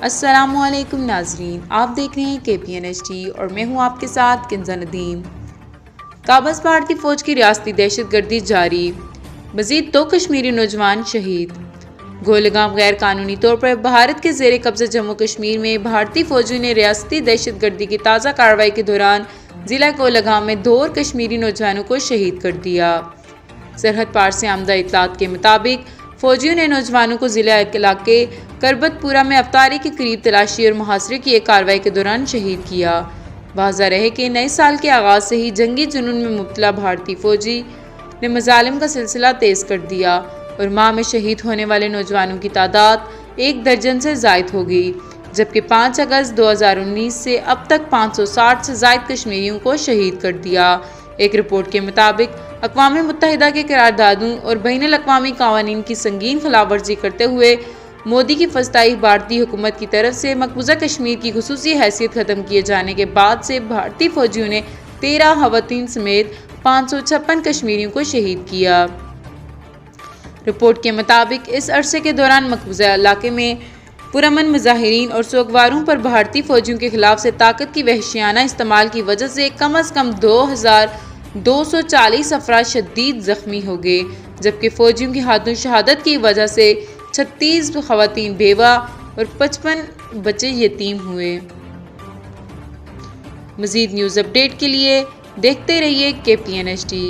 अस्सलामुअलैकुम नाजरीन, आप देख रहे हैं KPNHD और मैं हूं आपके साथ किंजा नदीम। काबस भारतीय फौज की रियासती दहशतगर्दी जारी, मजीद 2 कश्मीरी नौजवान शहीद। गोलगाम गैर कानूनी तौर पर भारत के जेर कब्जा जम्मू कश्मीर में भारतीय फौजियों ने रियासती दहशतगर्दी की ताज़ा कार्रवाई के दौरान जिला कोलगाम में 2 और कश्मीरी नौजवानों को शहीद कर दिया। सरहद पार से आमदा इत्तलात के मुताबिक फौजियों ने नौजवानों को जिला इलाके करबतपुरा में अफ्तारी के करीब तलाशी और मुहासरे की एक कार्रवाई के दौरान शहीद किया। वाज़ा रहे कि नए साल के आगाज़ से ही जंगी जुनून में मुब्तला भारतीय फौजी ने मजालिम का सिलसिला तेज़ कर दिया और माह में शहीद होने वाले नौजवानों की तादाद 1 दर्जन से जायद हो गई, जबकि 5 अगस्त 2019 से अब तक 560 से जायद कश्मीरियों को शहीद कर दिया। एक रिपोर्ट के मुताबिक अक़वाम मुत्तहिदा के करारदादों और बैनुल अक़वामी क़वानीन की संगीन खिलाफवर्जी करते हुए मोदी की फस्ताई भारतीय हुकूमत की तरफ से मकबूजा कश्मीर की खुसूसी हैसियत ख़त्म किए जाने के बाद से भारतीय फौजियों ने 13 ख़वातीन समेत 556 कश्मीरियों को शहीद किया। रिपोर्ट के मुताबिक इस अरसे के दौरान मकबूजा इलाके में पुरअमन मुजाहिरीन और सोगवारों पर भारतीय फौजियों के खिलाफ से ताकत की वहशियाना इस्तेमाल की वजह से कम अज़ कम 2240 अफराद शदीद ज़ख्मी हो गए, जबकि फौजियों की हाथों शहादत की वजह से 36 ख़वातीन बेवा और 55 बच्चे यतीम हुए। मज़ीद न्यूज़ अपडेट के लिए देखते रहिए KPNHD।